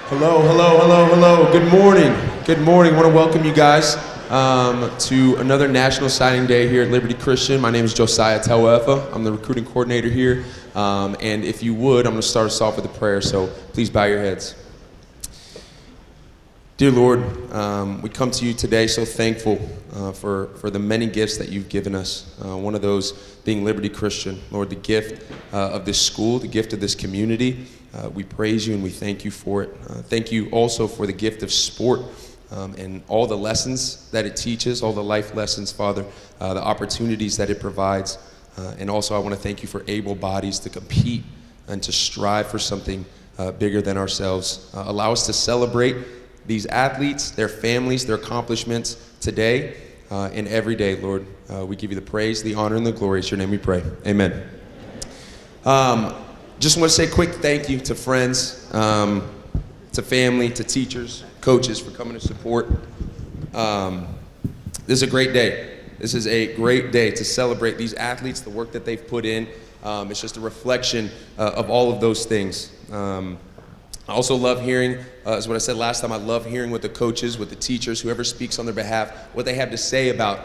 Hello, hello, hello, hello. Good morning. Good morning. I want to welcome you guys to another National Signing Day here at Liberty Christian. My name is Josiah Tauefa. I'm the recruiting coordinator here. And if you would, I'm going to start us off with a prayer, so please bow your heads. Dear Lord, we come to you today so thankful for the many gifts that you've given us. One of those being Liberty Christian. Lord, the gift of this school, the gift of this community. We praise you and we thank you for it. Thank you also for the gift of sport and all the lessons that it teaches, all the life lessons, Father, the opportunities that it provides. And also I want to thank you for able bodies to compete and to strive for something bigger than ourselves. Allow us to celebrate these athletes, their families, their accomplishments today and every day, Lord. We give you the praise, the honor, and the glory. It's your name we pray. Amen. Just want to say a quick thank you to friends, to family, to teachers, coaches for coming to support. This is a great day. This is a great day to celebrate these athletes, the work that they've put in. It's just a reflection of all of those things. I also love hearing, as what I said last time, I love hearing what the coaches, what the teachers, whoever speaks on their behalf, what they have to say about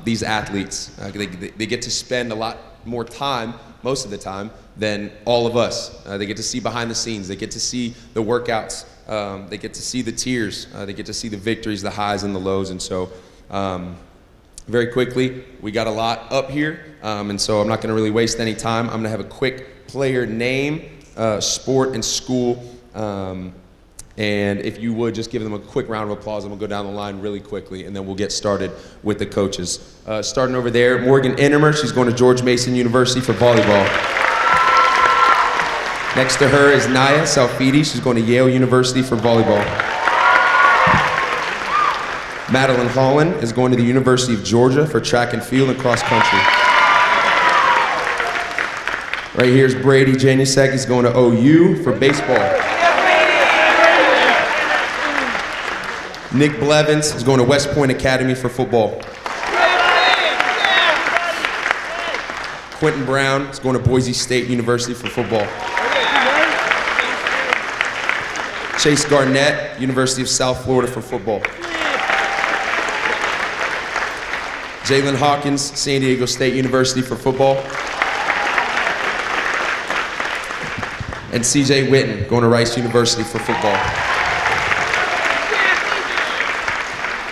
these athletes. They get to spend a lot more time, most of the time, than all of us. They get to see behind the scenes. They get to see the workouts. They get to see the tears. They get to see the victories, the highs and the lows. And so very quickly, we got a lot up here. And so I'm not going to really waste any time. I'm going to have a quick player name, sport, and school. And if you would just give them a quick round of applause, and we'll go down the line really quickly, and then we'll get started with the coaches. Starting over there, Morgan Innermer. She's going to George Mason University for volleyball. Next to her is Naya Salfidi. She's going to Yale University for volleyball. Madeline Holland is going to the University of Georgia for track and field and cross country. Right here is Brady Janusek. He's going to OU for baseball. Nick Blevins is going to West Point Academy for football. Quentin Brown is going to Boise State University for football. Chase Garnett, University of South Florida for football. Jalen Hawkins, San Diego State University for football. And CJ Witten going to Rice University for football.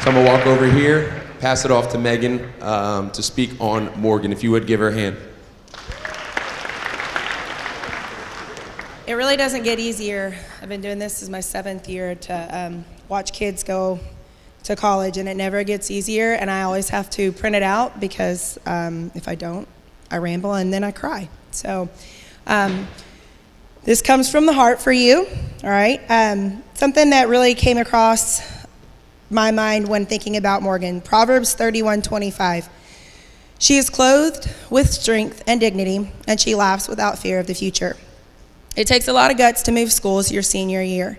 So I'm gonna walk over here, pass it off to Megan to speak on Morgan. If you would give her a hand. It really doesn't get easier. I've been doing this as my 7th year to watch kids go to college, and it never gets easier, and I always have to print it out because if I don't, I ramble and then I cry. So this comes from the heart for you, all right? Something that really came across my mind when thinking about Morgan. Proverbs 31:25. She is clothed with strength and dignity, and she laughs without fear of the future. It takes a lot of guts to move schools your senior year.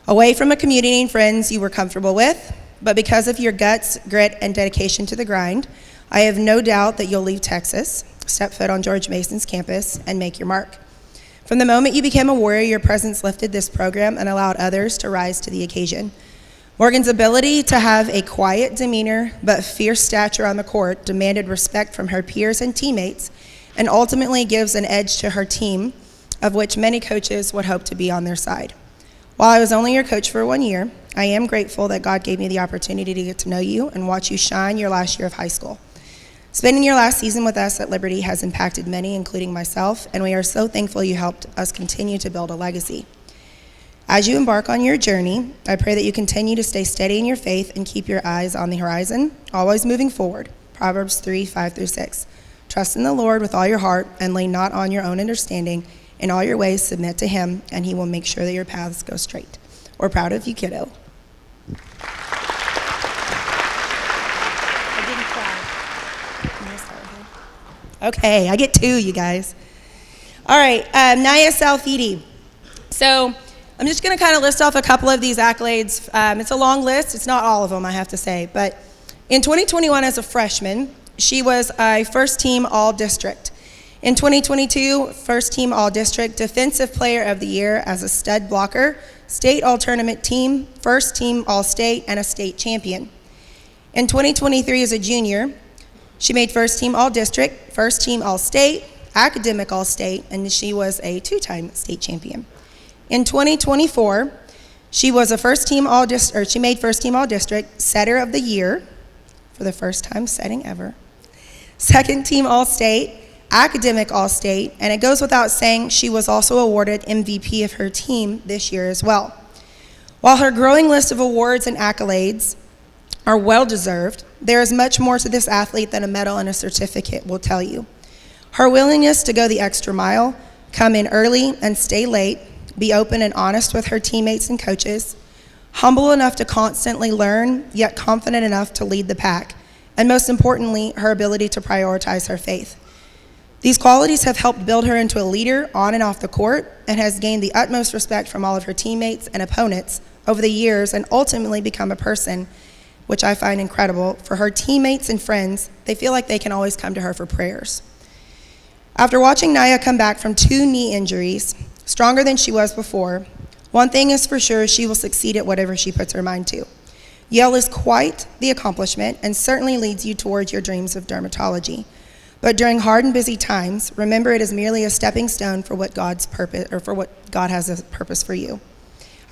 Away from a community and friends you were comfortable with, but because of your guts, grit, and dedication to the grind, I have no doubt that you'll leave Texas, step foot on George Mason's campus, and make your mark. From the moment you became a warrior, your presence lifted this program and allowed others to rise to the occasion. Morgan's ability to have a quiet demeanor but fierce stature on the court demanded respect from her peers and teammates, and ultimately gives an edge to her team, of which many coaches would hope to be on their side. While I was only your coach for 1 year, I am grateful that God gave me the opportunity to get to know you and watch you shine your last year of high school. Spending your last season with us at Liberty has impacted many, including myself, and we are so thankful you helped us continue to build a legacy. As you embark on your journey, I pray that you continue to stay steady in your faith and keep your eyes on the horizon, always moving forward. Proverbs 3:5-6. Trust in the Lord with all your heart and lean not on your own understanding. In all your ways, submit to him, and he will make sure that your paths go straight. We're proud of you, kiddo. I didn't cry. Okay, I get 2, you guys. All right, Naya Salfidi. So I'm just going to kind of list off a couple of these accolades. It's a long list. It's not all of them, I have to say. But in 2021, as a freshman, she was a first-team all-district. In 2022, First Team All-District Defensive Player of the Year as a stud blocker, State All-Tournament Team, First Team All-State, and a state champion. In 2023 as a junior, she made First Team All-District, First Team All-State, Academic All-State, and she was a two-time state champion. In 2024, she was she made First Team All-District, Setter of the Year, for the first time setting ever, Second Team All-State, Academic All-State, and it goes without saying she was also awarded MVP of her team this year as well. While her growing list of awards and accolades are well-deserved, there is much more to this athlete than a medal and a certificate will tell you. Her willingness to go the extra mile, come in early and stay late, be open and honest with her teammates and coaches, humble enough to constantly learn, yet confident enough to lead the pack, and most importantly, her ability to prioritize her faith. These qualities have helped build her into a leader on and off the court and has gained the utmost respect from all of her teammates and opponents over the years and ultimately become a person, which I find incredible. For her teammates and friends, they feel like they can always come to her for prayers. After watching Naya come back from 2 knee injuries, stronger than she was before, one thing is for sure, she will succeed at whatever she puts her mind to. Yale is quite the accomplishment and certainly leads you towards your dreams of dermatology. But during hard and busy times, remember it is merely a stepping stone for what God has a purpose for you.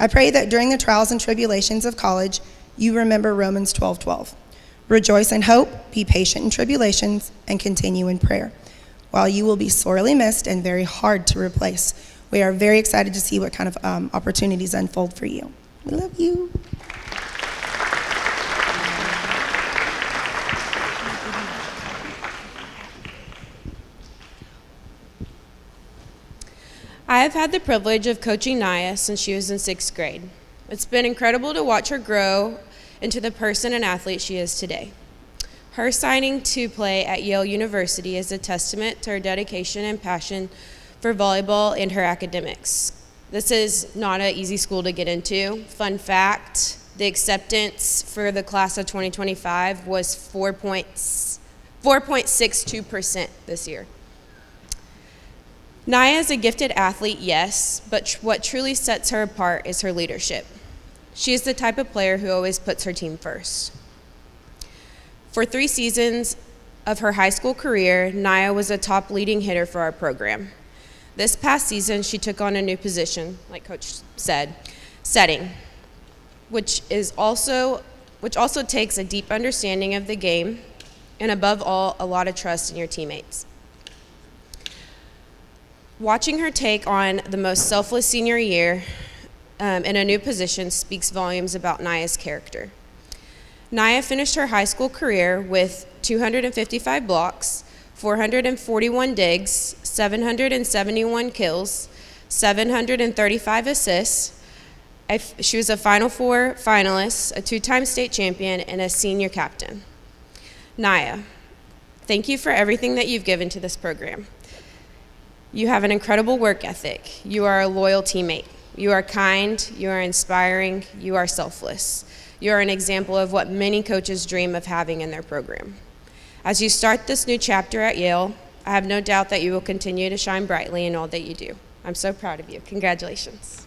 I pray that during the trials and tribulations of college, you remember Romans 12:12. Rejoice in hope, be patient in tribulations, and continue in prayer. While you will be sorely missed and very hard to replace, we are very excited to see what kind of opportunities unfold for you. We love you. I have had the privilege of coaching Naya since she was in 6th grade. It's been incredible to watch her grow into the person and athlete she is today. Her signing to play at Yale University is a testament to her dedication and passion for volleyball and her academics. This is not an easy school to get into. Fun fact, the acceptance for the class of 2025 was 4.62% this year. Naya is a gifted athlete, yes, but what truly sets her apart is her leadership. She is the type of player who always puts her team first. For 3 seasons of her high school career, Naya was a top leading hitter for our program. This past season, she took on a new position, like Coach said, setting, which also takes a deep understanding of the game and above all, a lot of trust in your teammates. Watching her take on the most selfless senior year in a new position speaks volumes about Naya's character. Naya finished her high school career with 255 blocks, 441 digs, 771 kills, 735 assists. She was a Final Four finalist, a 2-time state champion, and a senior captain. Naya, thank you for everything that you've given to this program. You have an incredible work ethic. You are a loyal teammate. You are kind, you are inspiring, you are selfless. You are an example of what many coaches dream of having in their program. As you start this new chapter at Yale, I have no doubt that you will continue to shine brightly in all that you do. I'm so proud of you. Congratulations.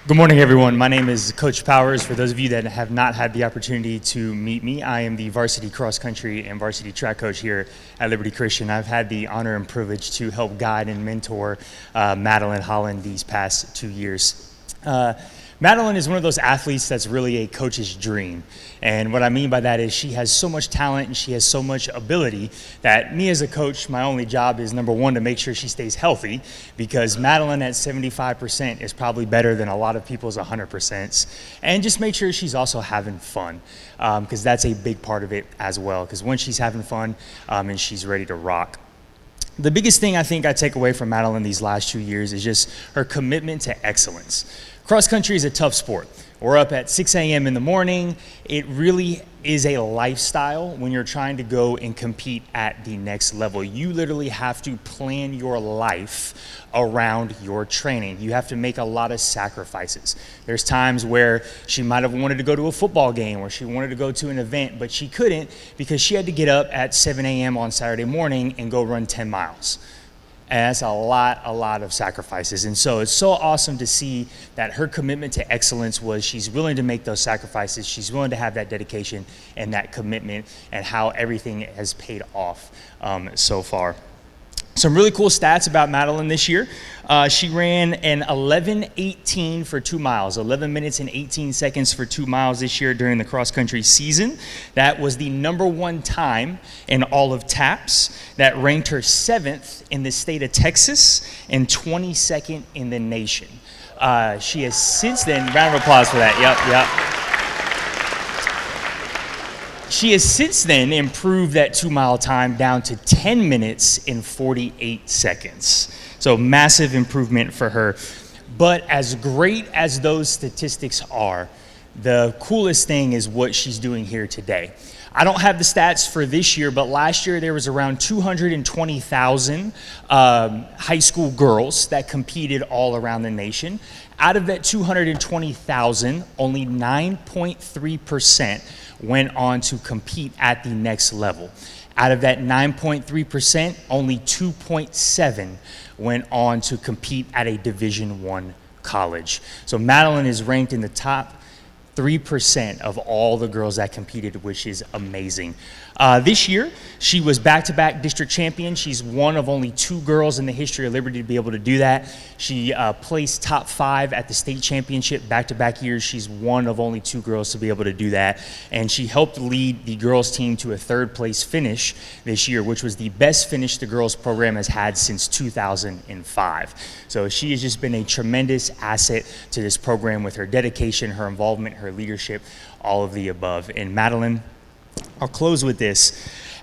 Good morning, everyone. My name is Coach Powers. For those of you that have not had the opportunity to meet me, I am the varsity cross country and varsity track coach here at Liberty Christian. I've had the honor and privilege to help guide and mentor Madeline Holland these past 2 years. Madeline is one of those athletes that's really a coach's dream. And what I mean by that is she has so much talent and she has so much ability that me as a coach, my only job is, number one, to make sure she stays healthy, because Madeline at 75% is probably better than a lot of people's 100%. And just make sure she's also having fun, because that's a big part of it as well, because when she's having fun and she's ready to rock. The biggest thing I think I take away from Madeline these last 2 years is just her commitment to excellence. Cross country is a tough sport. We're up at 6 a.m. in the morning. It really is a lifestyle when you're trying to go and compete at the next level. You literally have to plan your life around your training. You have to make a lot of sacrifices. There's times where she might have wanted to go to a football game or she wanted to go to an event, but she couldn't because she had to get up at 7 a.m. on Saturday morning and go run 10 miles. And that's a lot of sacrifices. And so it's so awesome to see that her commitment to excellence was she's willing to make those sacrifices. She's willing to have that dedication and that commitment, and how everything has paid off so far. Some really cool stats about Madeline this year. She ran an 11:18 for 2 miles, 11 minutes and 18 seconds for 2 miles this year during the cross country season. That was the #1 time in all of TAPS. That ranked her 7th in the state of Texas and 22nd in the nation. She has since then, round of applause for that, yep. She has since then improved that 2 mile time down to 10 minutes and 48 seconds. So massive improvement for her. But as great as those statistics are, the coolest thing is what she's doing here today. I don't have the stats for this year, but last year there was around 220,000 high school girls that competed all around the nation. Out of that 220,000, only 9.3% went on to compete at the next level. Out of that 9.3%, only 2.7 went on to compete at a Division I college. So Madeline is ranked in the top 3% of all the girls that competed, which is amazing. This year, she was back-to-back district champion. She's one of only 2 girls in the history of Liberty to be able to do that. She placed top 5 at the state championship back-to-back years. She's one of only 2 girls to be able to do that. And she helped lead the girls team to a 3rd place finish this year, which was the best finish the girls program has had since 2005. So she has just been a tremendous asset to this program with her dedication, her involvement, her leadership, all of the above. And Madeline, I'll close with this.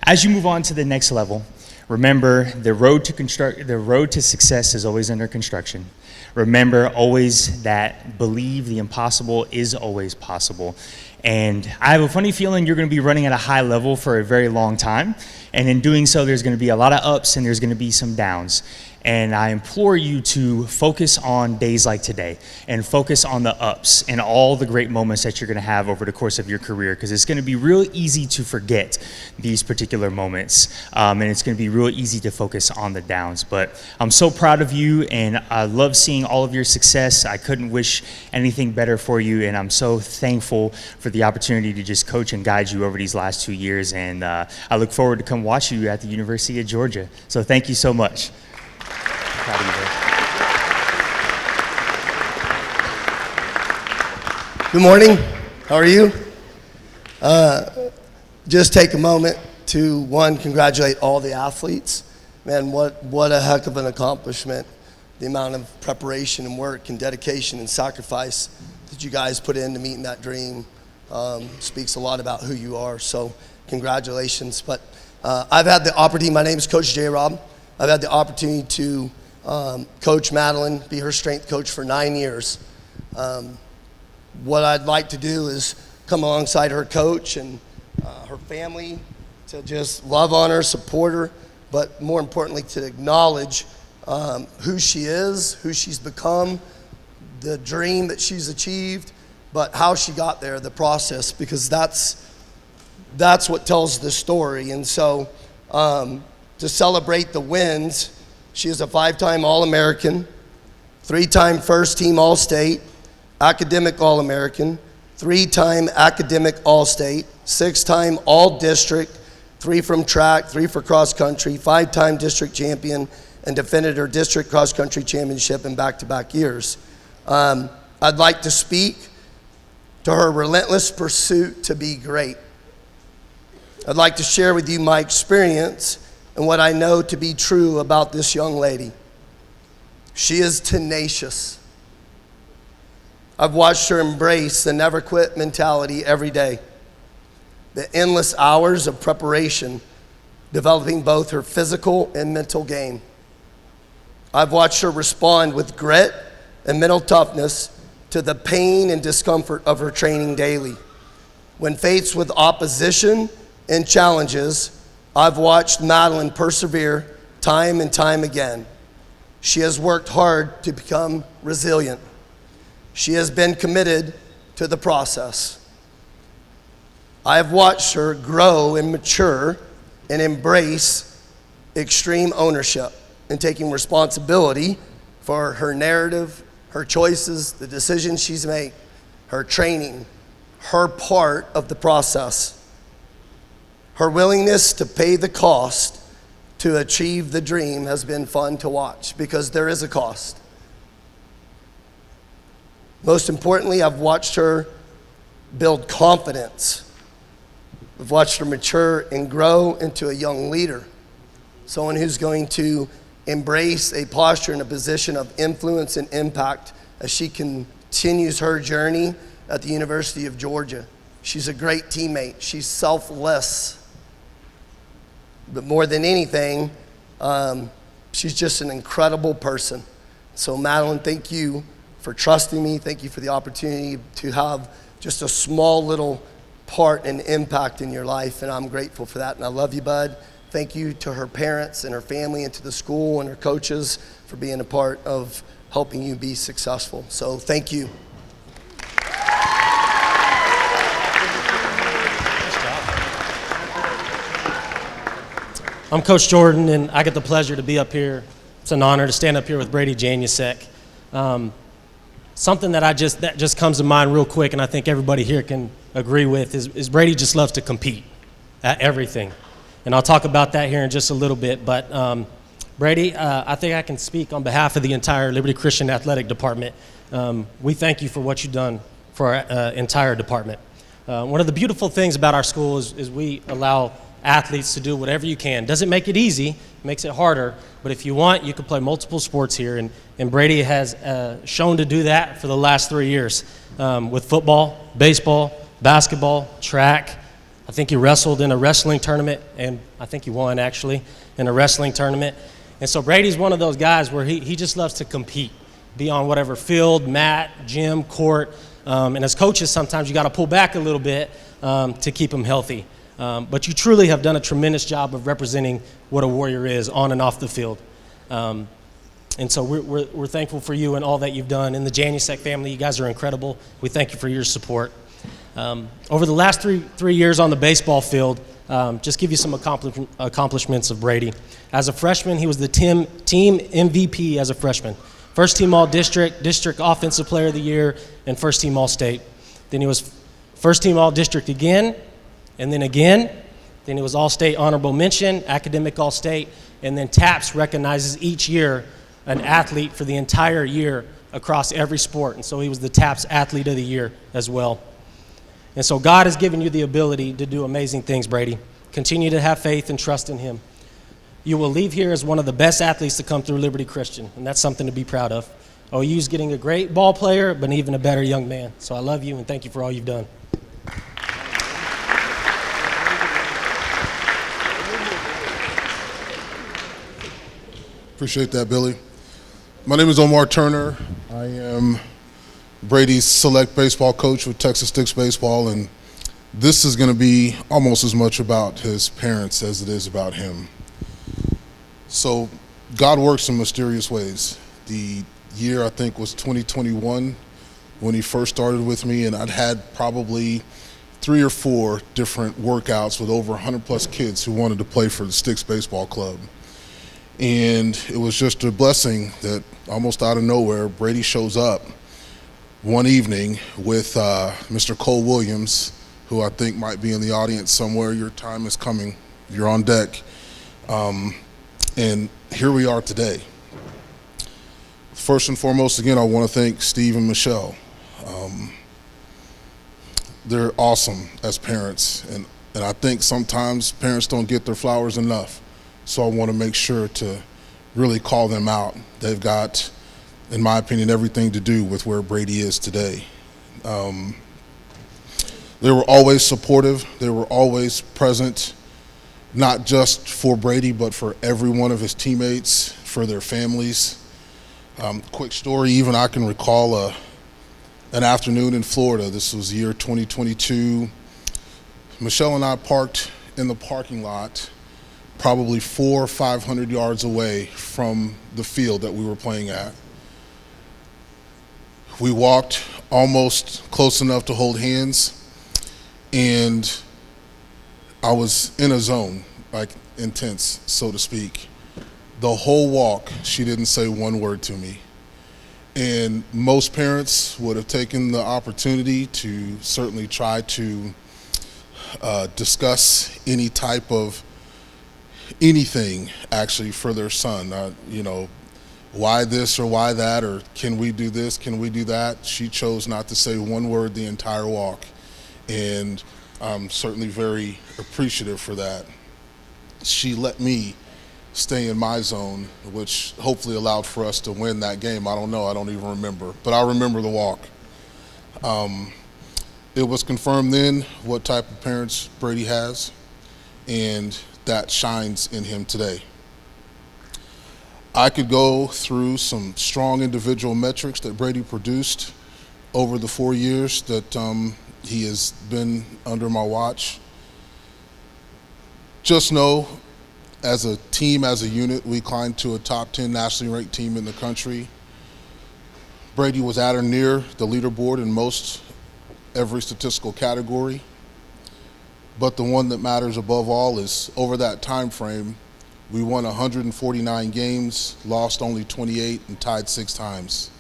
As you move on to the next level, remember the road to success is always under construction. Remember always that believe the impossible is always possible. And I have a funny feeling you're going to be running at a high level for a very long time. And in doing so, there's going to be a lot of ups and there's going to be some downs. And I implore you to focus on days like today and focus on the ups and all the great moments that you're going to have over the course of your career, because it's going to be real easy to forget these particular moments, and it's going to be real easy to focus on the downs. But I'm so proud of you, and I love seeing all of your success. I couldn't wish anything better for you, and I'm so thankful for the opportunity to just coach and guide you over these last 2 years, and I look forward to come watch you at the University of Georgia. So thank you so much. Proud of you, bro. Good morning. How are you? Just take a moment to, one, congratulate all the athletes. Man, what a heck of an accomplishment. The amount of preparation and work and dedication and sacrifice that you guys put into meeting that dream speaks a lot about who you are. So congratulations. But I've had the opportunity, my name is Coach J. Rob. I've had the opportunity to coach Madeline, be her strength coach for 9 years. What I'd like to do is come alongside her coach and her family to just love on her, support her, but more importantly to acknowledge who she is, who she's become, the dream that she's achieved, but how she got there, the process, because that's what tells the story. And so to celebrate the wins, she is a 5-time All-American, 3-time first-team All-State, academic All-American, 3-time academic All-State, 6-time All-District, 3 from track, 3 for cross-country, 5-time district champion, and defended her district cross-country championship in back-to-back years. I'd like to speak to her relentless pursuit to be great. I'd like to share with you my experience and what I know to be true about this young lady. She is tenacious. I've watched her embrace the never quit mentality every day. The endless hours of preparation, developing both her physical and mental game. I've watched her respond with grit and mental toughness to the pain and discomfort of her training daily. When faced with opposition and challenges, I've watched Madeline persevere time and time again. She has worked hard to become resilient. She has been committed to the process. I have watched her grow and mature and embrace extreme ownership and taking responsibility for her narrative, her choices, the decisions she's made, her training, her part of the process. Her willingness to pay the cost to achieve the dream has been fun to watch because there is a cost. Most importantly, I've watched her build confidence. I've watched her mature and grow into a young leader, someone who's going to embrace a posture and a position of influence and impact as she continues her journey at the University of Georgia. She's a great teammate. She's selfless. But more than anything, she's just an incredible person. So Madeline, thank you for trusting me. Thank you for the opportunity to have just a small little part and impact in your life, and I'm grateful for that, and I love you, bud. Thank you to her parents and her family and to the school and her coaches for being a part of helping you be successful. So thank you. I'm Coach Jordan, and I get the pleasure to be up here. It's an honor to stand up here with Brady Janusek. Something that just comes to mind real quick, and I think everybody here can agree with, is Brady just loves to compete at everything. And I'll talk about that here in just a little bit. But Brady, I think I can speak on behalf of the entire Liberty Christian Athletic Department. We thank you for what you've done for our entire department. One of the beautiful things about our school is we allow athletes to do whatever you can. Doesn't make it easy, makes it harder, but if you want, you can play multiple sports here, and Brady has shown to do that for the last 3 years with football, baseball, basketball, track. I think he wrestled in a wrestling tournament, and I think he won, actually, in a wrestling tournament. And so Brady's one of those guys where he just loves to compete, be on whatever field, mat, gym, court, and as coaches, sometimes you got to pull back a little bit to keep him healthy. But you truly have done a tremendous job of representing what a Warrior is on and off the field. And so we're thankful for you and all that you've done. And the Janusek family, you guys are incredible. We thank you for your support. Over the last three years on the baseball field, just give you some accomplishments of Brady. As a freshman, he was the team MVP as a freshman. First team All-District, District Offensive Player of the Year, and first team All-State. Then he was first team All-District again, and then again. Then he was All-State Honorable Mention, Academic All-State, and then TAPS recognizes each year an athlete for the entire year across every sport. And so he was the TAPS Athlete of the Year as well. And so God has given you the ability to do amazing things, Brady. Continue to have faith and trust in him. You will leave here as one of the best athletes to come through Liberty Christian, and that's something to be proud of. OU's getting a great ball player, but even a better young man. So I love you, and thank you for all you've done. Appreciate that, Billy. My name is Omar Turner. I am Brady's select baseball coach with Texas Sticks Baseball, and this is going to be almost as much about his parents as it is about him. So God works in mysterious ways. The year, I think, was 2021 when he first started with me, and I'd had probably 3 or 4 different workouts with over 100+ kids who wanted to play for the Sticks Baseball Club. And it was just a blessing that almost out of nowhere, Brady shows up one evening with Mr. Cole Williams, who I think might be in the audience somewhere. Your time is coming. You're on deck. And here we are today. First and foremost, again, I want to thank Steve and Michelle. They're awesome as parents, and I think sometimes parents don't get their flowers enough. So I want to make sure to really call them out. They've got, in my opinion, everything to do with where Brady is today. They were always supportive. They were always present, not just for Brady, but for every one of his teammates, for their families. Quick story, even I can recall an afternoon in Florida. This was year 2022. Michelle and I parked in the parking lot probably 400 or 500 yards away from the field that we were playing at. We walked almost close enough to hold hands, and I was in a zone, like intense, so to speak. The whole walk, she didn't say one word to me. And most parents would have taken the opportunity to certainly try to discuss any type of anything actually for their son. Why this or why that, or can we do this, can we do that? She chose not to say one word the entire walk, and I'm certainly very appreciative for that. She let me stay in my zone, which hopefully allowed for us to win that game. I don't know, I don't even remember, but I remember the walk. It was confirmed then what type of parents Brady has, and that shines in him today. I could go through some strong individual metrics that Brady produced over the 4 years that he has been under my watch. Just know, as a team, as a unit, we climbed to a top 10 nationally ranked team in the country. Brady was at or near the leaderboard in most every statistical category. But the one that matters above all is over that time frame, we won 149 games, lost only 28, and tied 6 times.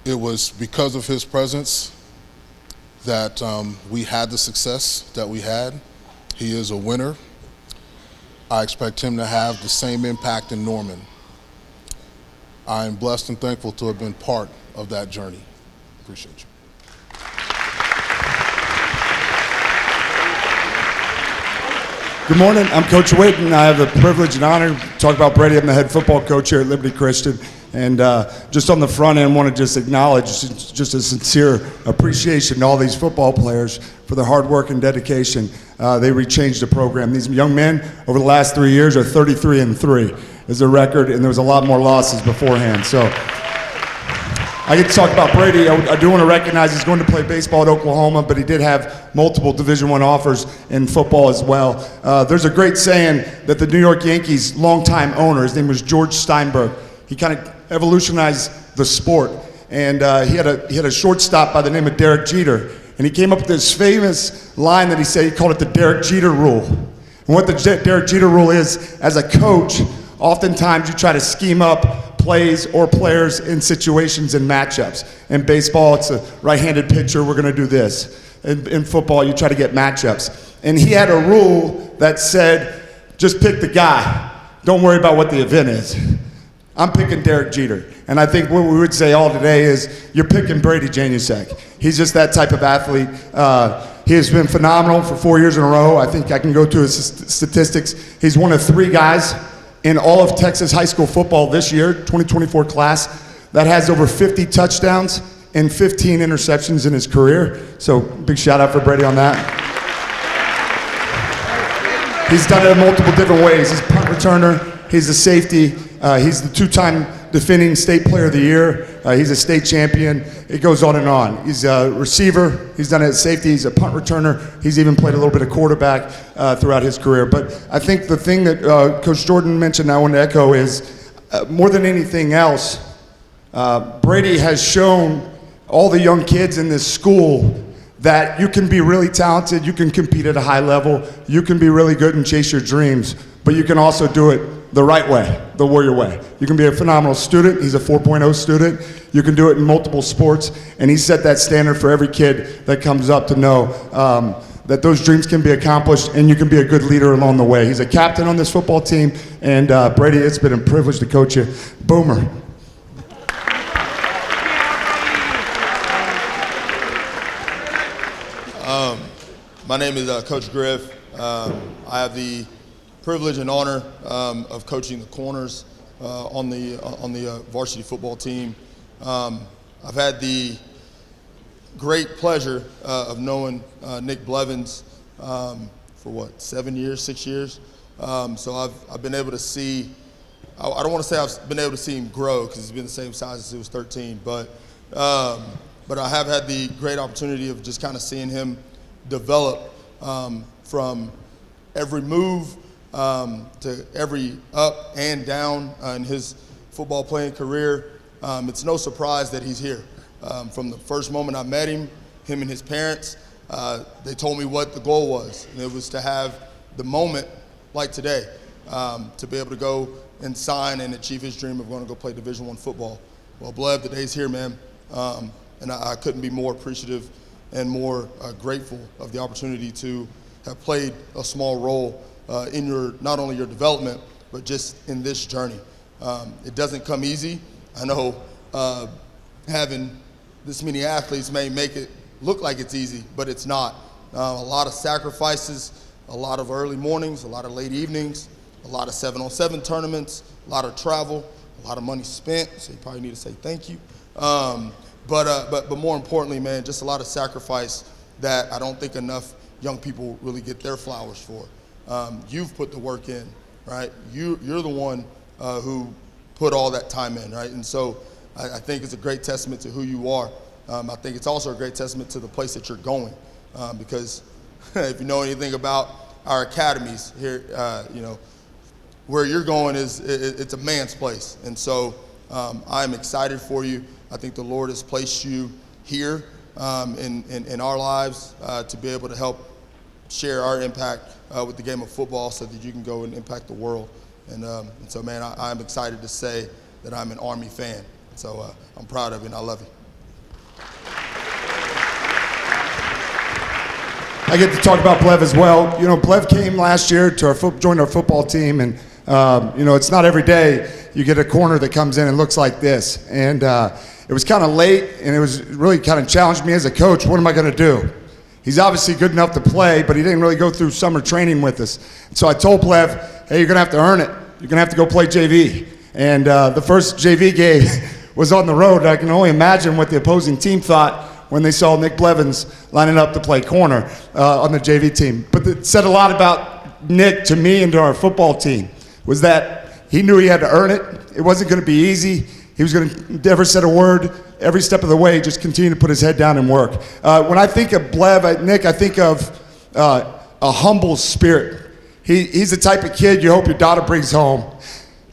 It was because of his presence that we had the success that we had. He is a winner. I expect him to have the same impact in Norman. I am blessed and thankful to have been part of that journey. Appreciate you. Good morning, I'm Coach Witt, and I have the privilege and honor to talk about Brady. I'm the head football coach here at Liberty Christian, and just on the front end, want to just acknowledge just a sincere appreciation to all these football players for their hard work and dedication. They rechanged the program. These young men over the last 3 years are 33-3 is their record, and there was a lot more losses beforehand. So I get to talk about Brady. I do want to recognize he's going to play baseball at Oklahoma, but he did have multiple Division I offers in football as well. There's a great saying that the New York Yankees' longtime owner, his name was George Steinberg, he kind of evolutionized the sport. And he had a shortstop by the name of Derek Jeter. And he came up with this famous line that he said, he called it the Derek Jeter rule. And what the Derek Jeter rule is, as a coach, oftentimes you try to scheme up plays or players in situations and matchups. In baseball, it's a right-handed pitcher, we're gonna do this. In football, you try to get matchups. And he had a rule that said, just pick the guy. Don't worry about what the event is. I'm picking Derek Jeter. And I think what we would say all today is, you're picking Brady Janusek. He's just that type of athlete. He has been phenomenal for 4 years in a row. I think I can go to his statistics. He's one of 3 guys in all of Texas high school football this year, 2024 class, that has over 50 touchdowns and 15 interceptions in his career. So big shout out for Brady on that. He's done it in multiple different ways. He's a punt returner, he's a safety, he's the 2-time defending state player of the year, he's a state champion, it goes on and on. He's a receiver, he's done it at safety, he's a punt returner, he's even played a little bit of quarterback throughout his career. But I think the thing that Coach Jordan mentioned I want to echo is, more than anything else, Brady has shown all the young kids in this school that you can be really talented, you can compete at a high level, you can be really good and chase your dreams, but you can also do it the right way, the Warrior way. You can be a phenomenal student. He's a 4.0 student. You can do it in multiple sports, and he set that standard for every kid that comes up to know that those dreams can be accomplished, and you can be a good leader along the way. He's a captain on this football team, and Brady, it's been a privilege to coach you. Boomer. My name is Coach Griff. I have the privilege and honor of coaching the corners on the varsity football team. I've had the great pleasure of knowing Nick Blevins for 7 years, 6 years. So I've been able to see, I don't want to say I've been able to see him grow because he's been the same size since he was 13, but But I have had the great opportunity of just kind of seeing him develop from every move to every up and down in his football playing career. It's no surprise that he's here. From the first moment I met him and his parents, they told me what the goal was, and it was to have the moment like today, to be able to go and sign and achieve his dream of going to go play Division I football. Well, Blev, the day's here, man, and I couldn't be more appreciative and more grateful of the opportunity to have played a small role in not only your development, but just in this journey. It doesn't come easy. I know having this many athletes may make it look like it's easy, but it's not. A lot of sacrifices, a lot of early mornings, a lot of late evenings, a lot of 7-on-7 tournaments, a lot of travel, a lot of money spent, so you probably need to say thank you. But more importantly, man, just a lot of sacrifice that I don't think enough young people really get their flowers for. You've put the work in, right? You're the one who put all that time in, right? And so I think it's a great testament to who you are. I think it's also a great testament to the place that you're going, because if you know anything about our academies here, where you're going it's a man's place. And so I'm excited for you. I think the Lord has placed you here in our lives to be able to help share our impact with the game of football so that you can go and impact the world. And so, man, I'm excited to say that I'm an Army fan. So I'm proud of you, and I love you. I get to talk about Blev as well. You know, Blev came last year to joined our football team, and it's not every day you get a corner that comes in and looks like this. And it was kind of late, and it was really kind of challenged me as a coach. What am I going to do? He's obviously good enough to play, but he didn't really go through summer training with us. And so I told Blev, hey, you're going to have to earn it. You're going to have to go play JV. And the first JV game was on the road. I can only imagine what the opposing team thought when they saw Nick Blevins lining up to play corner on the JV team. But it said a lot about Nick to me and to our football team, was that he knew he had to earn it. It wasn't going to be easy. He was going to never say a word. Every step of the way, just continue to put his head down and work. When I think of Blev, Nick, I think of a humble spirit. He's the type of kid you hope your daughter brings home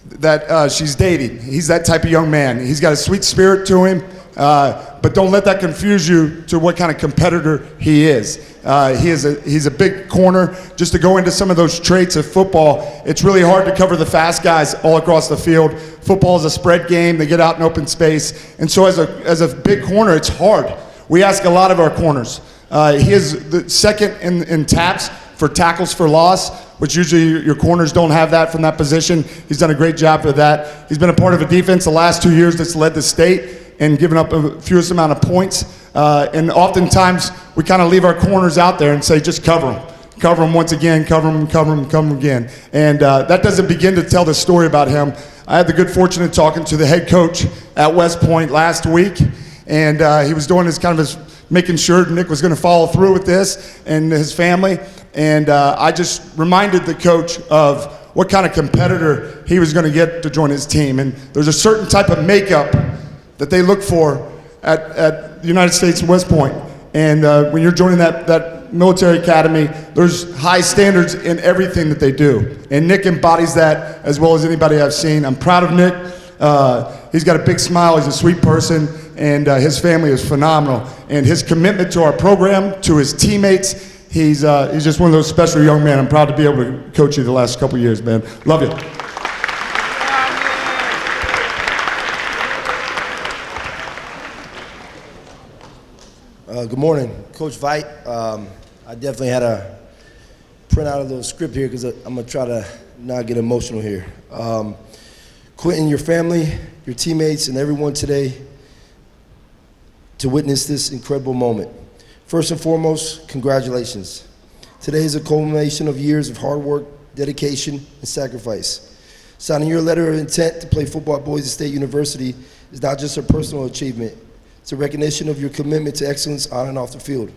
that she's dating. He's that type of young man. He's got a sweet spirit to him, but don't let that confuse you to what kind of competitor he is. He's a big corner. Just to go into some of those traits of football, it's really hard to cover the fast guys all across the field. Football is a spread game. They get out in open space. And so as a big corner, it's hard. We ask a lot of our corners. He is the second in taps for tackles for loss, which usually your corners don't have that from that position. He's done a great job for that. He's been a part of a defense the last 2 years that's led the state and given up a fewest amount of points. And oftentimes, we kind of leave our corners out there and say, just cover them. Cover them once again, cover them, cover them, cover them again. And that doesn't begin to tell the story about him. I had the good fortune of talking to the head coach at West Point last week, and he was doing making sure Nick was going to follow through with this and his family. And I just reminded the coach of what kind of competitor he was going to get to join his team. And there's a certain type of makeup that they look for at the United States and West Point. And when you're joining that military academy, there's high standards in everything that they do. And Nick embodies that as well as anybody I've seen. I'm proud of Nick. He's got a big smile. He's a sweet person. And his family is phenomenal. And his commitment to our program, to his teammates, he's just one of those special young men. I'm proud to be able to coach you the last couple of years, man. Love you. Good morning, Coach Veit. I definitely had to print out a little script here because I'm going to try to not get emotional here. Quentin, your family, your teammates, and everyone today to witness this incredible moment. First and foremost, congratulations. Today is a culmination of years of hard work, dedication, and sacrifice. Signing your letter of intent to play football at Boise State University is not just a personal achievement. It's a recognition of your commitment to excellence on and off the field.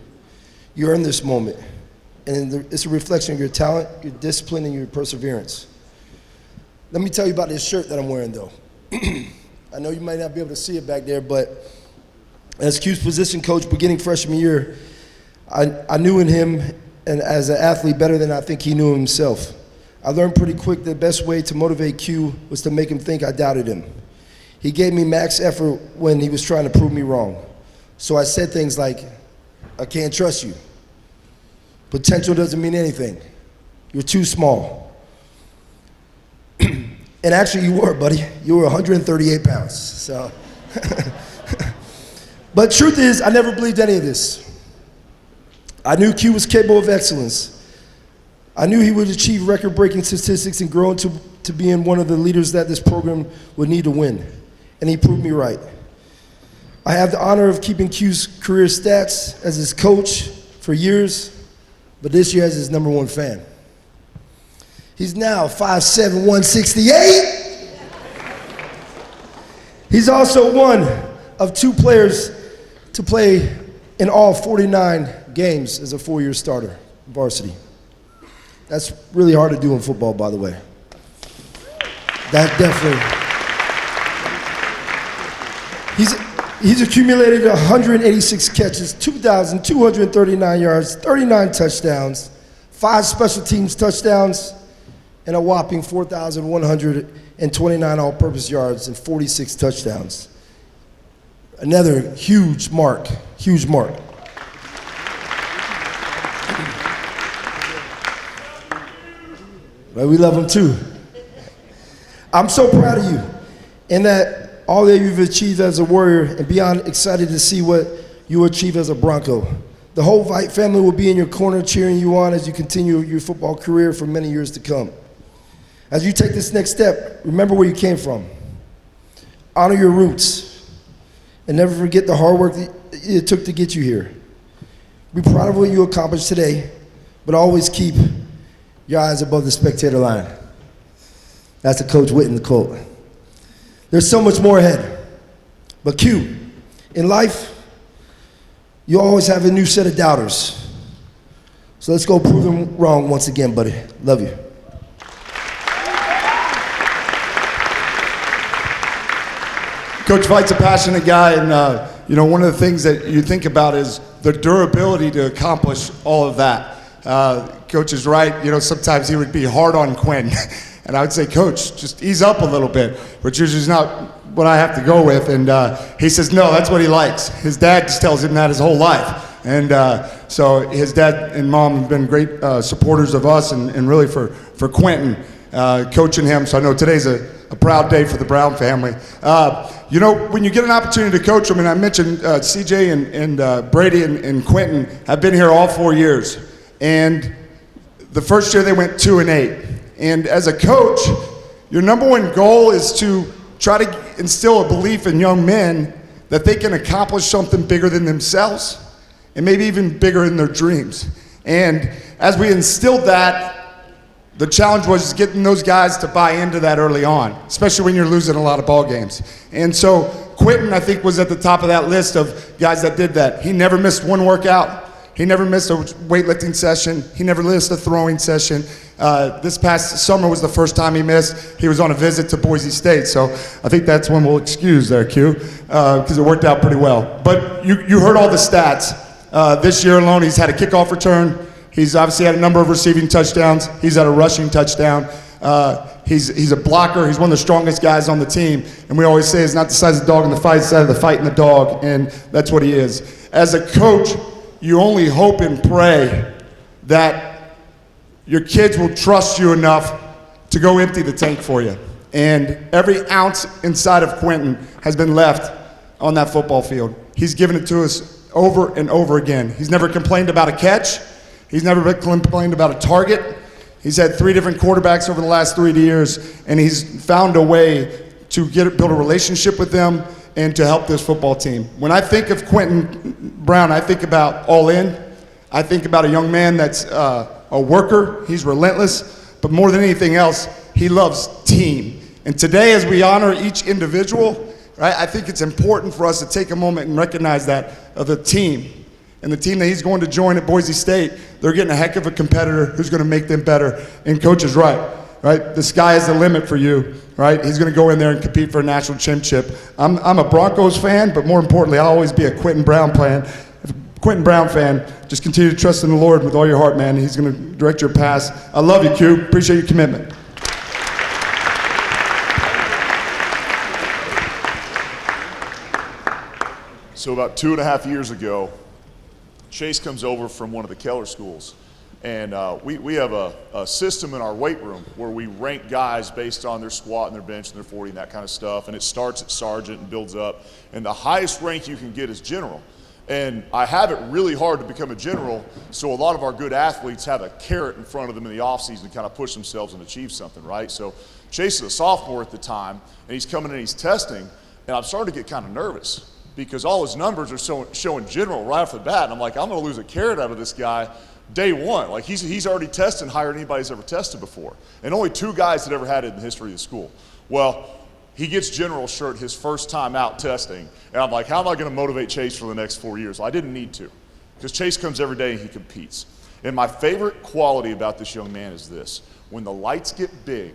You earned this moment, and it's a reflection of your talent, your discipline, and your perseverance. Let me tell you about this shirt that I'm wearing, though. I know you might not be able to see it back there, but As Q's position coach beginning freshman year, I knew in him and as an athlete better than I think he knew himself. I learned pretty quick the best way to motivate Q was to make him think I doubted him. He gave me max effort when he was trying to prove me wrong. So I said things like, I can't trust you. Potential doesn't mean anything. You're too small. And actually you were, buddy. You were 138 pounds, so. But truth is, I never believed any of this. I knew Q was capable of excellence. I knew he would achieve record-breaking statistics and grow into being one of the leaders that this program would need to win. And he proved me right. I have the honor of keeping Q's career stats as his coach for years, but this year as his #1 fan. He's now 5'7", 168. He's also one of 2 players to play in all 49 games as a 4-year starter, varsity. That's really hard to do in football, by the way. That definitely. He's accumulated 186 catches, 2,239 yards, 39 touchdowns, 5 special teams touchdowns, and a whopping 4,129 all-purpose yards and 46 touchdowns. Another huge mark, huge mark. But we love him too. I'm so proud of you and that all that you've achieved as a Warrior and beyond excited to see what you achieve as a Bronco. The whole Vite family will be in your corner cheering you on as you continue your football career for many years to come. As you take this next step, remember where you came from. Honor your roots and never forget the hard work that it took to get you here. Be proud of what you accomplished today, but always keep your eyes above the spectator line. That's a Coach Witten quote. There's so much more ahead. But Q, in life, you always have a new set of doubters. So let's go prove them wrong once again, buddy. Love you. Coach Vite's a passionate guy, and one of the things that you think about is the durability to accomplish all of that. Coach is right. Sometimes he would be hard on Quinn, and I would say, Coach, just ease up a little bit, which is not what I have to go with. And he says, no, that's what he likes. His dad just tells him that his whole life. And so his dad and mom have been great supporters of us and really for Quentin, coaching him. So I know today's a proud day for the Brown family. When you get an opportunity to coach them, and I mentioned CJ and Brady and Quentin have been here all 4 years. And the first year they went 2-8. And as a coach, your #1 goal is to try to instill a belief in young men that they can accomplish something bigger than themselves and maybe even bigger in their dreams. And as we instilled that, the challenge was getting those guys to buy into that early on, especially when you're losing a lot of ball games. And so Quentin, I think, was at the top of that list of guys that did that. He never missed one workout. He never missed a weightlifting session. He never missed a throwing session. This past summer was the first time he missed. He was on a visit to Boise State, so I think that's one we'll excuse there, Q, because it worked out pretty well. But you heard all the stats. This year alone, he's had a kickoff return. He's obviously had a number of receiving touchdowns. He's had a rushing touchdown. He's a blocker. He's one of the strongest guys on the team. And we always say it's not the size of the dog in the fight, it's the size of the fight in the dog, and that's what he is. As a coach, you only hope and pray that your kids will trust you enough to go empty the tank for you. And every ounce inside of Quentin has been left on that football field. He's given it to us over and over again. He's never complained about a catch. He's never complained about a target. He's had 3 different quarterbacks over the last 3 years, and he's found a way to build a relationship with them and to help this football team. When I think of Quentin Brown, I think about all in. I think about a young man that's a worker. He's relentless, but more than anything else, he loves team. And today, as we honor each individual, right, I think it's important for us to take a moment and recognize that of the team. And the team that he's going to join at Boise State, they're getting a heck of a competitor who's going to make them better. And Coach is right. right? The sky is the limit for you, right? He's going to go in there and compete for a national championship. I'm a Broncos fan, but more importantly, I'll always be a Quentin Brown fan. Just continue to trust in the Lord with all your heart, man. He's going to direct your paths. I love you, Q. Appreciate your commitment. So about 2.5 years ago, Chase comes over from one of the Keller schools. And we have a system in our weight room where we rank guys based on their squat and their bench and their 40 and that kind of stuff. And it starts at sergeant and builds up. And the highest rank you can get is general. And I have it really hard to become a general, so a lot of our good athletes have a carrot in front of them in the offseason to kind of push themselves and achieve something, right? So Chase is a sophomore at the time, and he's coming in and he's testing, and I'm starting to get kind of nervous because all his numbers are showing general right off the bat, and I'm like, I'm going to lose a carrot out of this guy day one. Like, he's already tested higher than anybody's ever tested before, and only 2 guys had ever had it in the history of the school. Well, he gets general shirt his first time out testing, and I'm like, how am I going to motivate Chase for the next 4 years? Well, I didn't need to, because Chase comes every day and he competes. And my favorite quality about this young man is this: when the lights get big,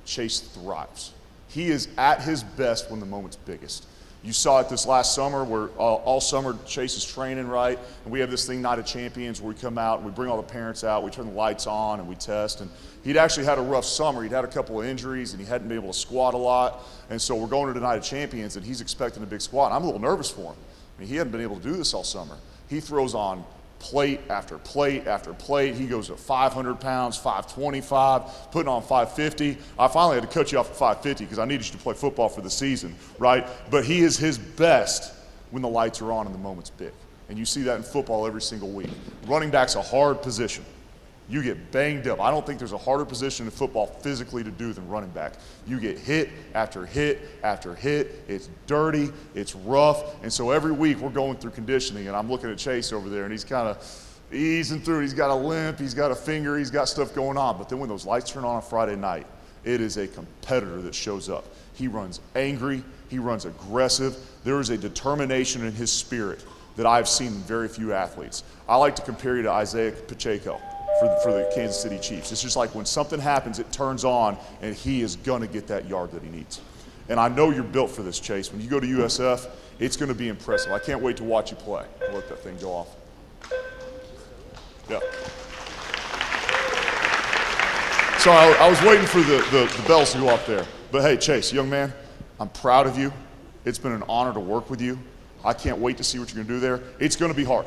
Chase thrives. He is at his best when the moment's biggest. You saw it this last summer where all summer Chase is training, right? And we have this thing, Night of Champions, where we come out and we bring all the parents out, we turn the lights on and we test. And he'd actually had a rough summer. He'd had a couple of injuries and he hadn't been able to squat a lot. And so we're going to the Night of Champions and he's expecting a big squat. And I'm a little nervous for him. I mean, he hadn't been able to do this all summer. He throws on plate after plate after plate. He goes at 500 pounds, 525, putting on 550. I finally had to cut you off at 550 because I needed you to play football for the season, right? But he is his best when the lights are on and the moment's big. And you see that in football every single week. Running back's a hard position. You get banged up. I don't think there's a harder position in football physically to do than running back. You get hit after hit after hit. It's dirty, it's rough, and so every week we're going through conditioning, and I'm looking at Chase over there, and he's kind of easing through it. He's got a limp, he's got a finger, he's got stuff going on, but then when those lights turn on Friday night, it is a competitor that shows up. He runs angry, he runs aggressive. There is a determination in his spirit that I've seen in very few athletes. I like to compare you to Isaiah Pacheco for the Kansas City Chiefs. It's just like when something happens, it turns on, and he is going to get that yard that he needs. And I know you're built for this, Chase. When you go to USF, it's going to be impressive. I can't wait to watch you play. I'll let that thing go off. Yeah. Sorry, I was waiting for the bells to go off there. But hey, Chase, young man, I'm proud of you. It's been an honor to work with you. I can't wait to see what you're going to do there. It's going to be hard.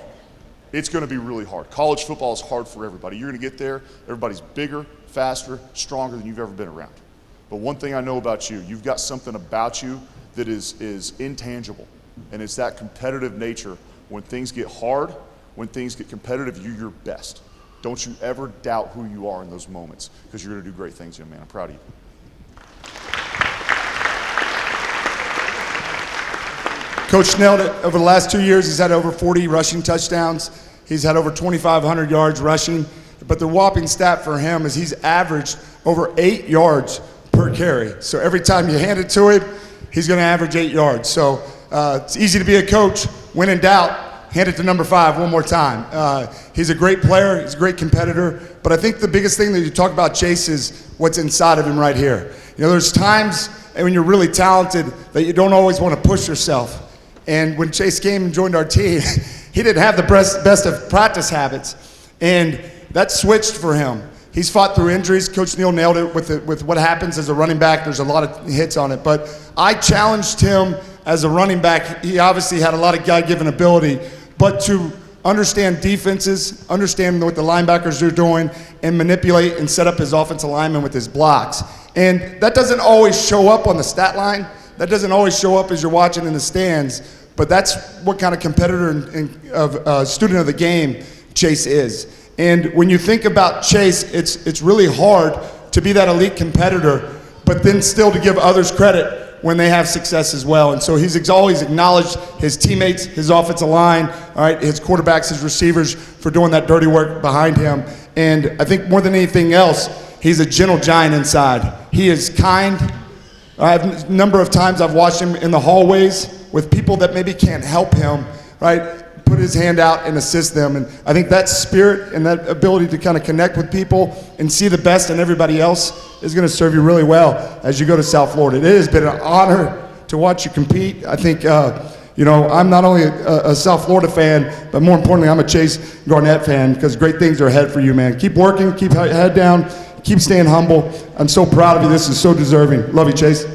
It's going to be really hard. College football is hard for everybody. You're going to get there. Everybody's bigger, faster, stronger than you've ever been around. But one thing I know about you, you've got something about you that is intangible, and it's that competitive nature. When things get hard, when things get competitive, you're your best. Don't you ever doubt who you are in those moments, because you're going to do great things, young man. I'm proud of you. Coach nailed it. Over the last 2 years, he's had over 40 rushing touchdowns. He's had over 2,500 yards rushing. But the whopping stat for him is he's averaged over 8 yards per carry. So every time you hand it to him, he's going to average 8 yards. So it's easy to be a coach. When in doubt, hand it to number 5 one more time. He's a great player. He's a great competitor. But I think the biggest thing that you talk about Chase is what's inside of him right here. You know, there's times when you're really talented that you don't always want to push yourself. And when Chase came and joined our team, he didn't have the best of practice habits. And that switched for him. He's fought through injuries. Coach Neal nailed it with what happens as a running back. There's a lot of hits on it. But I challenged him as a running back. He obviously had a lot of God-given ability. But to understand defenses, understand what the linebackers are doing, and manipulate and set up his offensive lineman with his blocks. And that doesn't always show up on the stat line. That doesn't always show up as you're watching in the stands, but that's what kind of competitor and student of the game Chase is. And when you think about Chase, it's really hard to be that elite competitor, but then still to give others credit when they have success as well. And so he's always acknowledged his teammates, his offensive line, all right, his quarterbacks, his receivers for doing that dirty work behind him. And I think more than anything else, he's a gentle giant inside. He is kind. A number of times I've watched him in the hallways with people that maybe can't help him, right? put his hand out and assist them. And I think that spirit and that ability to kind of connect with people and see the best in everybody else is going to serve you really well as you go to South Florida. It has been an honor to watch you compete. I think, I'm not only a South Florida fan, but more importantly, I'm a Chase Garnett fan because great things are ahead for you, man. Keep working, keep head down, keep staying humble. I'm so proud of you. This is so deserving. Love you, Chase.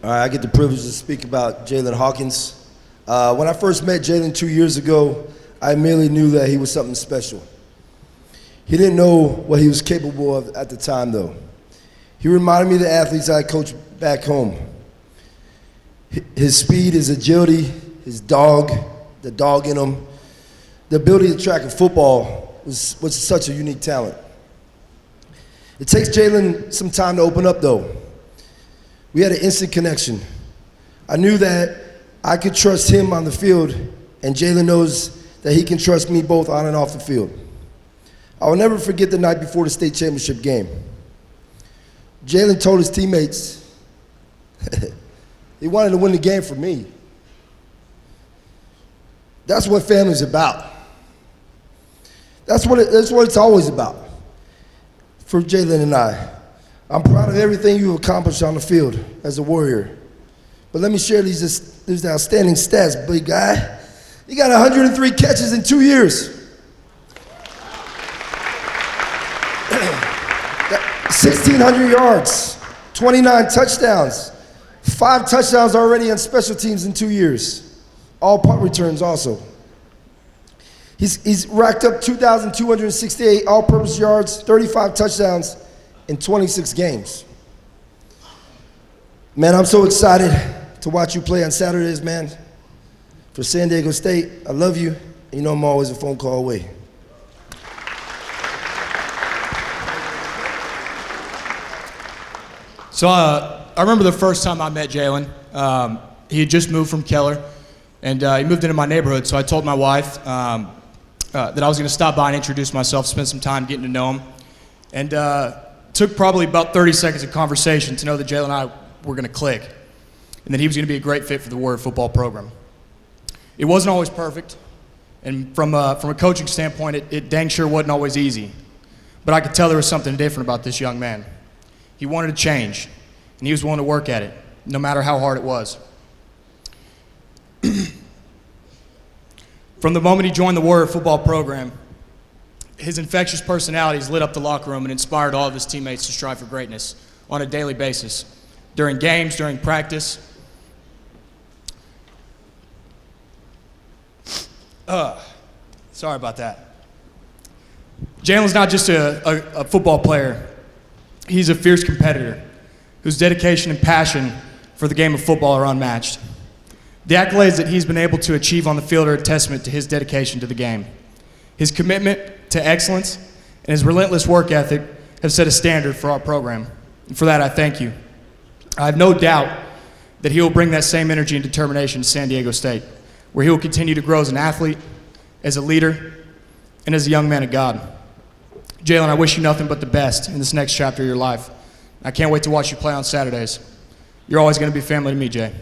All right, I get the privilege to speak about Jalen Hawkins. When I first met Jalen 2 years ago, I immediately knew that he was something special. He didn't know what he was capable of at the time, though. He reminded me of the athletes I coached back home. His speed, his agility, his the dog in him, the ability to track a football was such a unique talent. It takes Jalen some time to open up, though. We had an instant connection. I knew that I could trust him on the field, and Jalen knows that he can trust me both on and off the field. I will never forget the night before the state championship game. Jalen told his teammates he wanted to win the game for me. That's what family's about. That's what it's always about for Jalen and I. I'm proud of everything you've accomplished on the field as a Warrior. But let me share these outstanding stats, big guy. You got 103 catches in 2 years. 1,600 yards, 29 touchdowns, 5 touchdowns already on special teams in 2 years. All punt returns also. He's racked up 2,268 all-purpose yards, 35 touchdowns in 26 games. Man, I'm so excited to watch you play on Saturdays, man. For San Diego State, I love you. And you know I'm always a phone call away. So I remember the first time I met Jalen. He had just moved from Keller, and he moved into my neighborhood. So I told my wife that I was going to stop by and introduce myself, spend some time getting to know him. And took probably about 30 seconds of conversation to know that Jalen and I were going to click, and that he was going to be a great fit for the Warrior football program. It wasn't always perfect, and from a coaching standpoint, it dang sure wasn't always easy. But I could tell there was something different about this young man. He wanted to change, and he was willing to work at it, no matter how hard it was. From the moment he joined the Warrior football program, his infectious personalities lit up the locker room and inspired all of his teammates to strive for greatness on a daily basis, during games, during practice. Sorry about that. Jalen's not just a football player. He's a fierce competitor whose dedication and passion for the game of football are unmatched. The accolades that he's been able to achieve on the field are a testament to his dedication to the game. His commitment to excellence and his relentless work ethic have set a standard for our program. And for that, I thank you. I have no doubt that he will bring that same energy and determination to San Diego State, where he will continue to grow as an athlete, as a leader, and as a young man of God. Jalen, I wish you nothing but the best in this next chapter of your life. I can't wait to watch you play on Saturdays. You're always going to be family to me, Jay.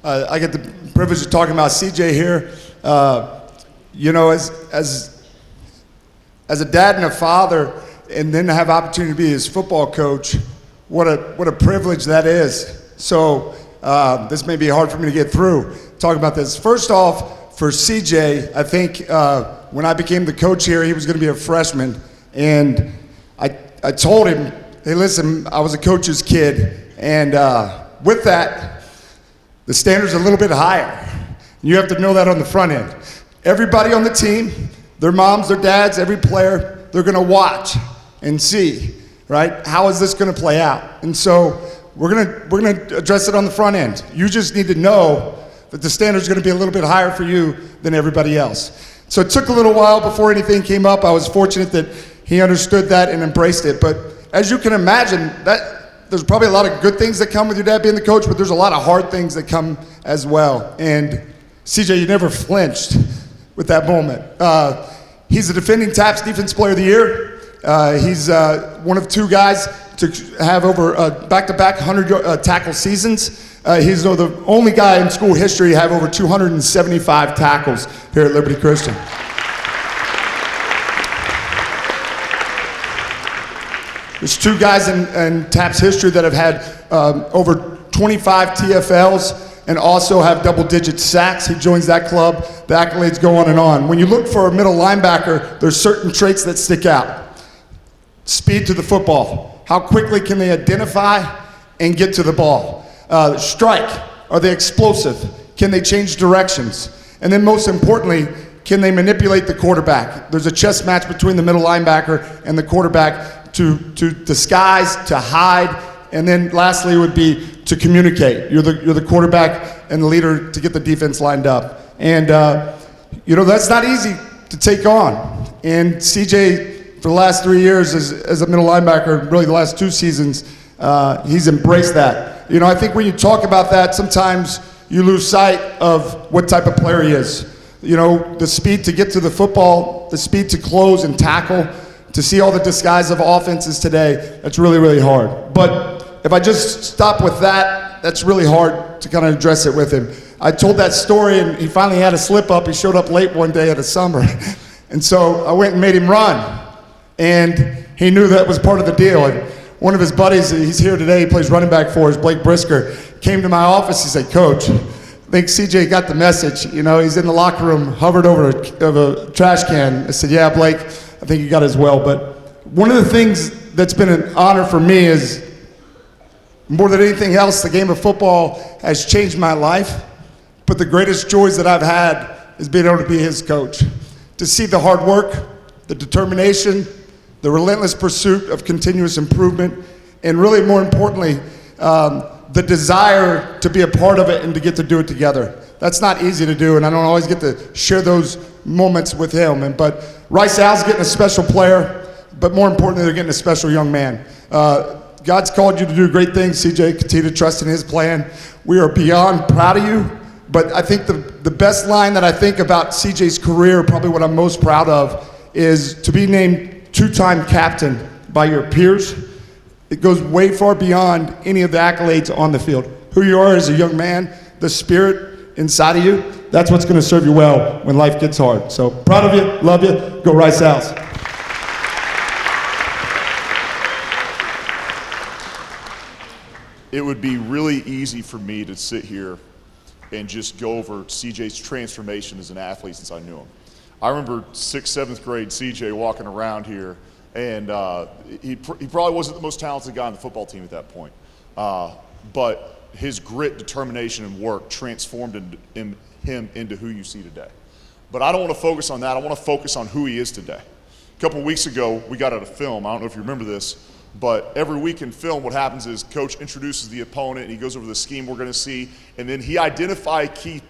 I get the privilege of talking about CJ here. As a dad and a father, and then to have opportunity to be his football coach, what a privilege that is. So this may be hard for me to get through. Talk about this. First off, for CJ, I think when I became the coach here, he was going to be a freshman, and I told him, hey, listen, I was a coach's kid, and with that, the standard's a little bit higher. You have to know that on the front end. Everybody on the team, their moms, their dads, every player, they're going to watch and see, right? How is this going to play out? And so we're going to address it on the front end. You just need to know that the standard's going to be a little bit higher for you than everybody else. So it took a little while before anything came up. I was fortunate that he understood that and embraced it. But as you can imagine, there's probably a lot of good things that come with your dad being the coach, but there's a lot of hard things that come as well. And CJ, you never flinched with that moment. He's the defending TAPS Defense Player of the Year. He's one of 2 guys to have over back-to-back 100 tackle seasons. He's the only guy in school history to have over 275 tackles here at Liberty Christian. There's 2 guys in TAPS history that have had over 25 TFLs and also have double-digit sacks. He joins that club. The accolades go on and on. When you look for a middle linebacker, there's certain traits that stick out. Speed to the football. How quickly can they identify and get to the ball? Strike. Are they explosive? Can they change directions? And then most importantly, can they manipulate the quarterback? There's a chess match between the middle linebacker and the quarterback to disguise, to hide, and then lastly would be to communicate. You're the quarterback and the leader to get the defense lined up. And that's not easy to take on. And CJ, for the last 3 years as a middle linebacker, really the last 2 seasons, he's embraced that. I think when you talk about that, sometimes you lose sight of what type of player he is. The speed to get to the football, the speed to close and tackle, to see all the disguise of offenses today, that's really, really hard. But if I just stop with that, that's really hard to kind of address it with him. I told that story, and he finally had a slip-up. He showed up late one day at a summer. And so I went and made him run. And he knew that was part of the deal. And one of his buddies, he's here today, he plays running back for us, Blake Brisker, came to my office. He said, "Coach, I think CJ got the message. He's in the locker room, hovered over a trash can." I said, "Yeah, Blake, I think you got it as well." But one of the things that's been an honor for me is, more than anything else, the game of football has changed my life. But the greatest joys that I've had is being able to be his coach. To see the hard work, the determination, the relentless pursuit of continuous improvement, and really more importantly, the desire to be a part of it and to get to do it together. That's not easy to do, and I don't always get to share those moments with him. But Rice Al's getting a special player, but more importantly, they're getting a special young man. God's called you to do great things, CJ. Continue to trust in his plan. We are beyond proud of you. But I think the best line that I think about CJ's career, probably what I'm most proud of, is to be named 2-time captain by your peers. It goes way far beyond any of the accolades on the field. Who you are as a young man, the spirit inside of you, that's what's going to serve you well when life gets hard. So proud of you, love you, go Rice Owls. It would be really easy for me to sit here and just go over CJ's transformation as an athlete since I knew him. I remember 6th, 7th grade CJ walking around here, and he probably wasn't the most talented guy on the football team at that point. But his grit, determination, and work transformed him into who you see today. But I don't want to focus on that. I want to focus on who he is today. A couple weeks ago, we got out a film. I don't know if you remember this, but every week in film, what happens is coach introduces the opponent, and he goes over the scheme we're going to see, and then he identifies key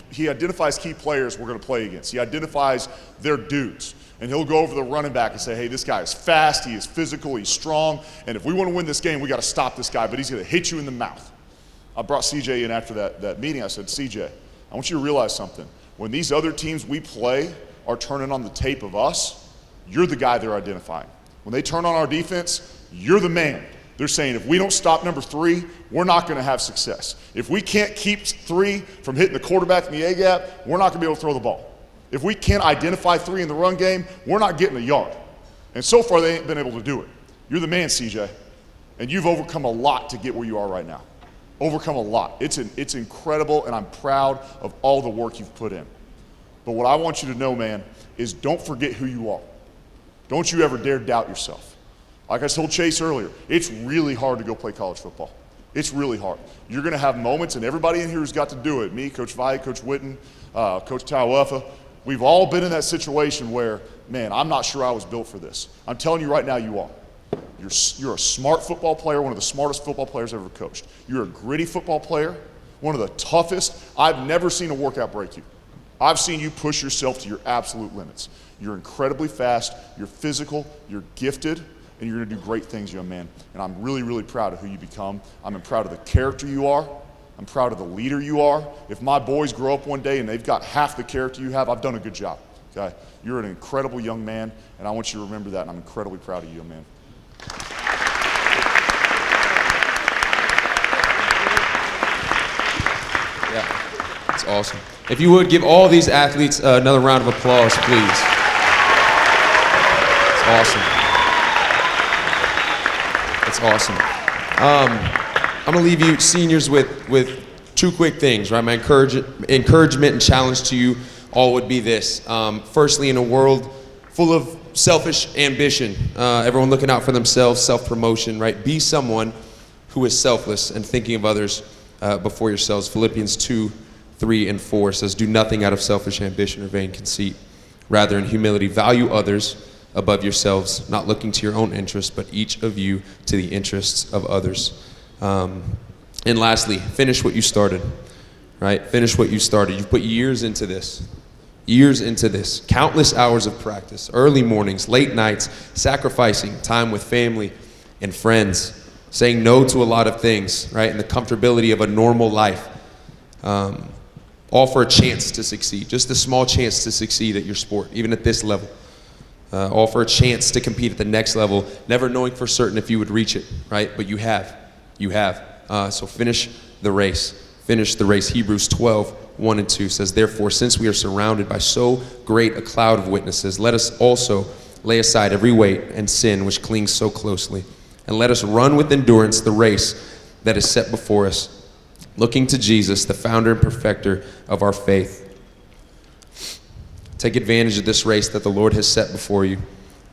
players we're going to play against. He identifies their dudes, and he'll go over the running back and say, "Hey, this guy is fast, he is physical, he's strong, and if we want to win this game, we got to stop this guy, but he's going to hit you in the mouth." I brought CJ in after that meeting. I said, "CJ, I want you to realize something. When these other teams we play are turning on the tape of us, you're the guy they're identifying. When they turn on our defense, you're the man. They're saying if we don't stop number 3, we're not going to have success. If we can't keep 3 from hitting the quarterback in the A-gap, we're not going to be able to throw the ball. If we can't identify 3 in the run game, we're not getting a yard." And so far, they ain't been able to do it. You're the man, CJ, and you've overcome a lot to get where you are right now. Overcome a lot. It's incredible, and I'm proud of all the work you've put in. But what I want you to know, man, is don't forget who you are. Don't you ever dare doubt yourself. Like I told Chase earlier, it's really hard to go play college football. It's really hard. You're going to have moments, and everybody in here who's got to do it, me, Coach Vite, Coach Witten, Coach Tauefa, we've all been in that situation where, man, I'm not sure I was built for this. I'm telling you right now, you are. You're a smart football player, one of the smartest football players I've ever coached. You're a gritty football player, one of the toughest. I've never seen a workout break you. I've seen you push yourself to your absolute limits. You're incredibly fast, you're physical, you're gifted, and you're going to do great things, young man. And I'm really, really proud of who you become. I'm proud of the character you are. I'm proud of the leader you are. If my boys grow up one day and they've got half the character you have, I've done a good job. Okay? You're an incredible young man, and I want you to remember that, and I'm incredibly proud of you, man. Yeah, it's awesome. If you would give all these athletes another round of applause, please. It's awesome. It's awesome. I'm gonna leave you seniors with two quick things, right? My encouragement and challenge to you all would be this. Firstly, in a world full of selfish ambition, everyone looking out for themselves, self-promotion, right? Be someone who is selfless and thinking of others before yourselves. Philippians 2:3-4 says, "Do nothing out of selfish ambition or vain conceit. Rather, in humility, value others above yourselves, not looking to your own interests, but each of you to the interests of others." And lastly, finish what you started, right? Finish what you started. You've put years into this, countless hours of practice, early mornings, late nights, sacrificing time with family and friends, saying no to a lot of things, right? And the comfortability of a normal life, all for a chance to succeed, just a small chance to succeed at your sport, even at this level. All for a chance to compete at the next level, never knowing for certain if you would reach it, right? But you have. So finish the race. Finish the race. Hebrews 12:1-2 says, "Therefore, since we are surrounded by so great a cloud of witnesses, let us also lay aside every weight and sin which clings so closely. And let us run with endurance the race that is set before us, looking to Jesus, the founder and perfecter of our faith." Take advantage of this race that the Lord has set before you,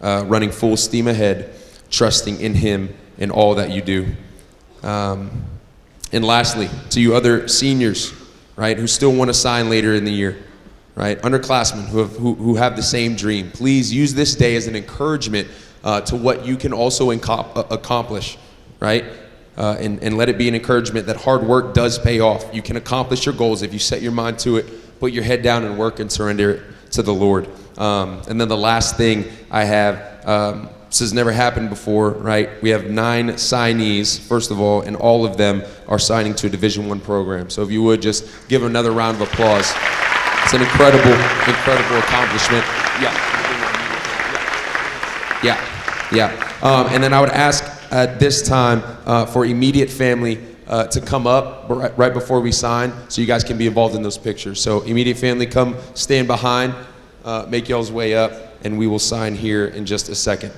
running full steam ahead, trusting in Him in all that you do. And lastly, to you other seniors, right, who still want to sign later in the year, right, underclassmen who have the same dream, please use this day as an encouragement to what you can also accomplish, right? And let it be an encouragement that hard work does pay off. You can accomplish your goals if you set your mind to it, put your head down and work and surrender it to the Lord. And then the last thing I have, this has never happened before, right? We have 9 signees, first of all, and all of them are signing to a Division I program. So if you would just give another round of applause. It's an incredible accomplishment. Yeah. And then I would ask at this time for immediate family to come up right before we sign so you guys can be involved in those pictures. So immediate family, come stand behind, make y'all's way up, and we will sign here in just a second.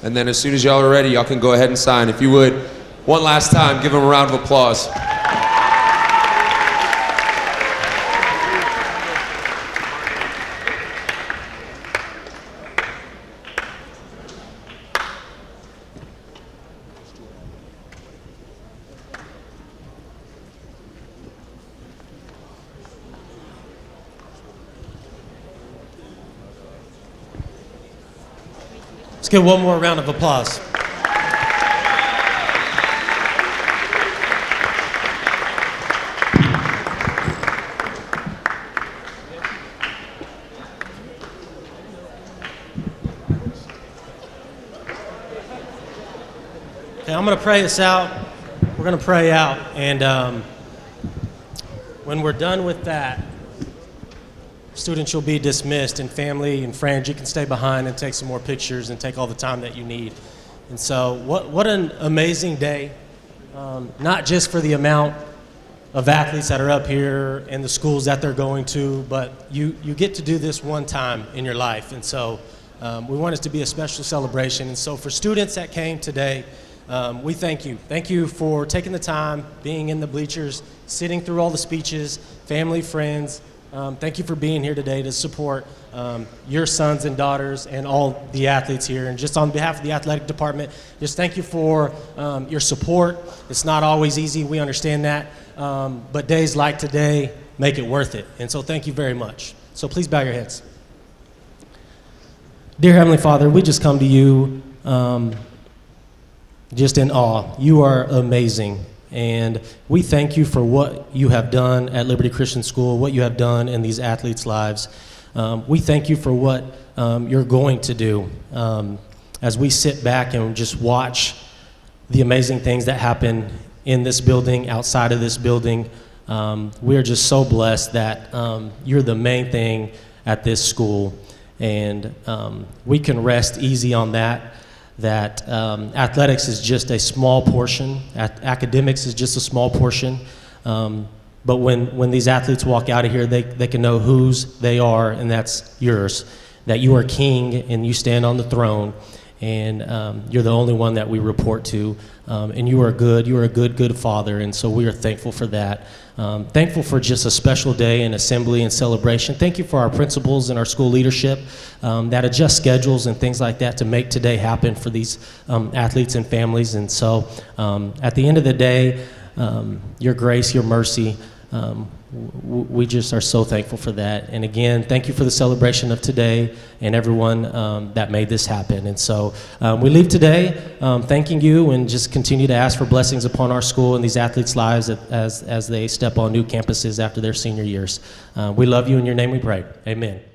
And then as soon as y'all are ready, y'all can go ahead and sign. If you would, one last time, give them a round of applause. Let's get one more round of applause. Okay, I'm going to pray us out. We're going to pray out. And when we're done with that, students will be dismissed, and family and friends, you can stay behind and take some more pictures and take all the time that you need. And so what an amazing day, not just for the amount of athletes that are up here and the schools that they're going to, but you get to do this one time in your life. And so we want it to be a special celebration. And so for students that came today, we thank you. Thank you for taking the time, being in the bleachers, sitting through all the speeches, family, friends. Thank you for being here today to support your sons and daughters and all the athletes here. And just on behalf of the athletic department, just thank you for your support. It's not always easy, we understand that. But days like today, make it worth it. And so thank you very much. So please bow your heads. Dear Heavenly Father, we just come to you just in awe. You are amazing. And we thank you for what you have done at Liberty Christian School, what you have done in these athletes' lives. We thank you for what you're going to do as we sit back and just watch the amazing things that happen in this building, outside of this building. We are just so blessed that you're the main thing at this school. And we can rest easy on that athletics is just a small portion, academics is just a small portion, but when these athletes walk out of here, they can know whose they are, and that's yours, that you are king and you stand on the throne, and you're the only one that we report to, and you are a good father, and so we are thankful for that. Thankful for just a special day and assembly and celebration. Thank you for our principals and our school leadership that adjust schedules and things like that to make today happen for these athletes and families. And so at the end of the day, your grace, your mercy, we just are so thankful for that. And again, thank you for the celebration of today and everyone that made this happen. And so we leave today thanking you and just continue to ask for blessings upon our school and these athletes' lives as they step on new campuses after their senior years. We love you. In your name we pray. Amen.